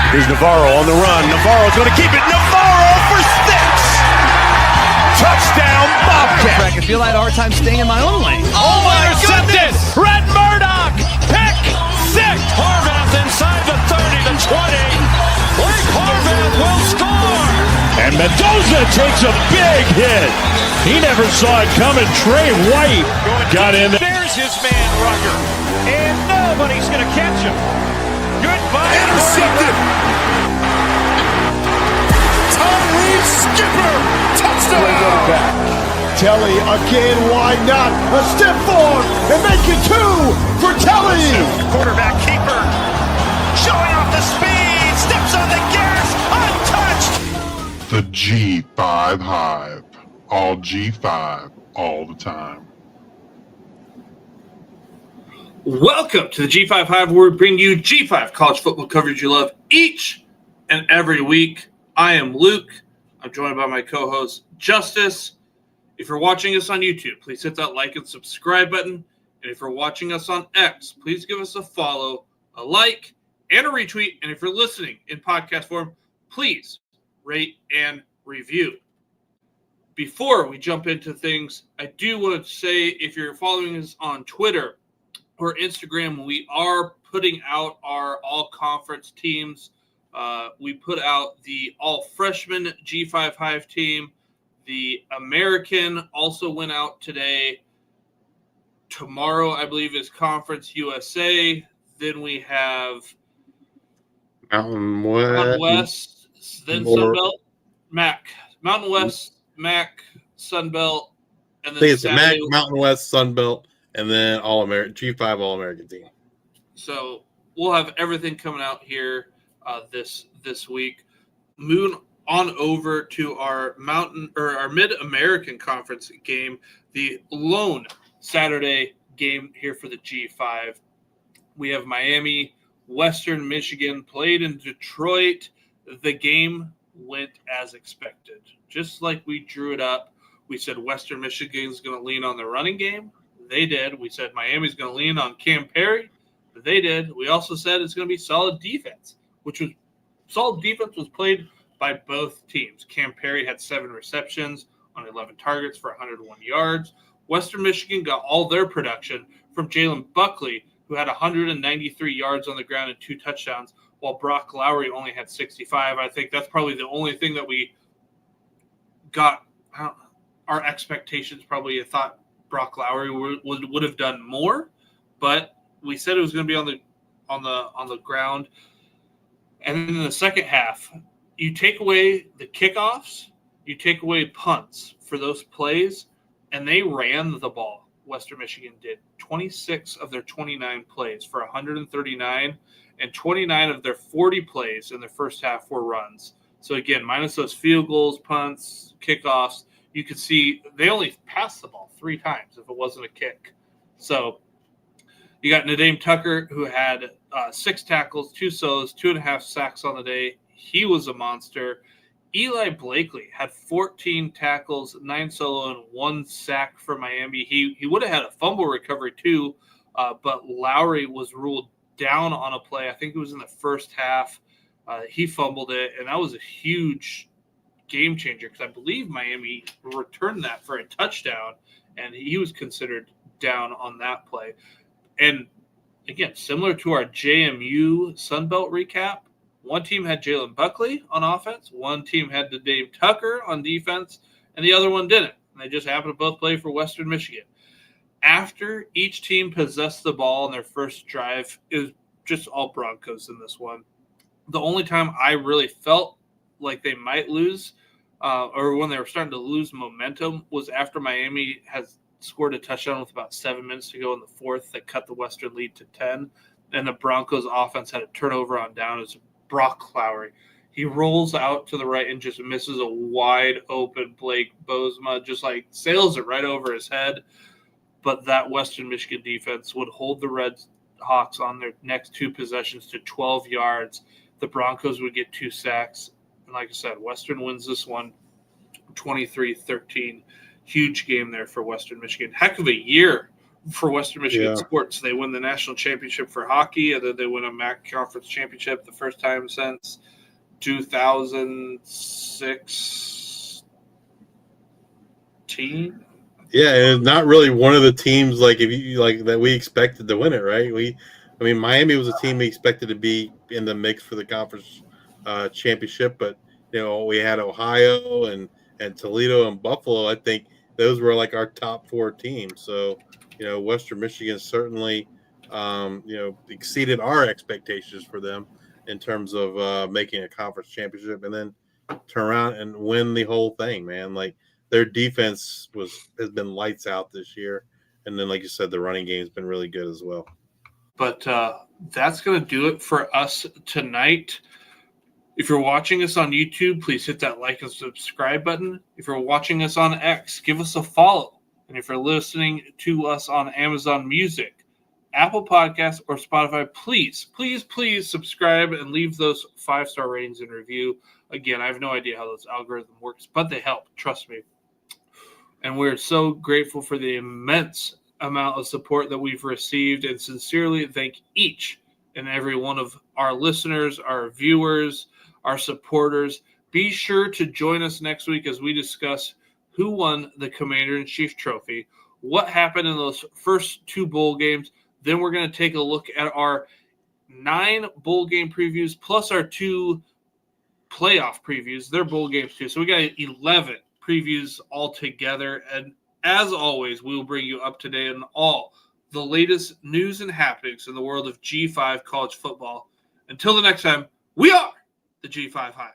Here's Navarro on the run. Navarro's going to keep it. Navarro for 6! Touchdown, Bobcat! I feel I had a hard time staying in my own lane. Oh my goodness! Red Murdoch! Pick 6! Harvath inside the 30 to 20. Blake Harvath will score! And Mendoza takes a big hit. He never saw it coming. Trey White got in there. There's his man, Rucker. And nobody's going to catch him. Goodbye. Intercepted. Tom Reed, skipper. Touchdown. Telly again, why not? A step forward and make it 2 for Telly. Quarterback keeper. Showing off the speed. Steps on the gas. Untouched. The G5 Hive. All G5, all the time. Welcome to the G5 Hive, where we bring you G5 college football coverage you love each and every week. I am Luke. I'm joined by my co-host, Justice. If you're watching us on YouTube, please hit that like and subscribe button. And if you're watching us on X, please give us a follow, a like, and a retweet. And if you're listening in podcast form, please rate and review. Before we jump into things, I do want to say if you're following us on Twitter or Instagram, we are putting out our all-conference teams. We put out the all-freshman G5 Hive team. The American also went out today. Tomorrow, I believe, is Conference USA. Then we have Mountain West, then Sunbelt, MAC. Mountain West, MAC, Sunbelt, and then It's Saturday, MAC, Mountain West, Sunbelt, and then All-American G5 All-American team. So we'll have everything coming out here this week. Moon on over to our our Mid-American Conference game, the lone Saturday game here for the G5. We have Miami, Western Michigan played in Detroit. The game went as expected. Just like we drew it up, we said Western Michigan is going to lean on the running game. They did. We said Miami's going to lean on Cam Perry. They did. We also said it's going to be solid defense, solid defense was played by both teams. Cam Perry had 7 receptions on 11 targets for 101 yards. Western Michigan got all their production from Jalen Buckley, who had 193 yards on the ground and 2 touchdowns, while Brock Lowry only had 65. I think that's probably the only thing that we got. Our expectations probably thought Brock Lowry would have done more, but we said it was going to be on the ground. And then in the second half, you take away the kickoffs, you take away punts for those plays, and they ran the ball. Western Michigan did 26 of their 29 plays for 139, and 29 of their 40 plays in the first half were runs. So again, minus those field goals, punts, kickoffs, you could see they only passed the ball 3 times if it wasn't a kick. So you got Nadeem Tucker, who had 6 tackles, 2 solos, 2.5 sacks on the day. He was a monster. Eli Blakely had 14 tackles, 9 solo, and 1 sack for Miami. He would have had a fumble recovery too, but Lowry was ruled down on a play. I think it was in the first half. He fumbled it, and that was a huge game changer because I believe Miami returned that for a touchdown, and he was considered down on that play. And again, similar to our JMU Sunbelt recap, one team had Jalen Buckley on offense, one team had Dave Tucker on defense, and the other one didn't. And they just happened to both play for Western Michigan. After each team possessed the ball in their first drive, it was just all Broncos in this one. The only time I really felt like they might lose, or when they were starting to lose momentum, was after Miami has scored a touchdown with about 7 minutes to go in the fourth that cut the Western lead to 10. And the Broncos offense had a turnover on down as Brock Lowry. He rolls out to the right and just misses a wide open Blake Bozma, just like sails it right over his head. But that Western Michigan defense would hold the Red Hawks on their next 2 possessions to 12 yards. The Broncos would get 2 sacks. And like I said, Western wins this one 23-13. Huge game there for Western Michigan. Heck of a year for Western Michigan Yeah. sports. They win the national championship for hockey, and then they win a MAC conference championship the first time since 2006. Yeah, and it's not really one of the teams like if you like that we expected to win it, right? Miami was a team we expected to be in the mix for the conference championship, but we had Ohio and Toledo and Buffalo. I think those were like our top 4 teams. So Western Michigan certainly exceeded our expectations for them in terms of making a conference championship, and then turn around and win the whole thing, man. Like their defense has been lights out this year, and then like you said, the running game's been really good as well. But that's going to do it for us tonight. If you're watching us on YouTube, please hit that like and subscribe button. If you're watching us on X, give us a follow. And if you're listening to us on Amazon Music, Apple Podcasts, or Spotify, please subscribe and leave those 5-star ratings and review. Again, I have no idea how those algorithm works, but they help. Trust me. And we're so grateful for the immense amount of support that we've received, and sincerely thank each and every one of our listeners, our viewers, our supporters. Be sure to join us next week as we discuss who won the Commander-in-Chief Trophy, what happened in those first 2 bowl games. Then we're going to take a look at our 9 bowl game previews plus our 2 playoff previews. They're bowl games too. So we got 11 previews all together. And as always, we will bring you up to date on all the latest news and happenings in the world of G5 college football. Until the next time, we are the G5 Hive.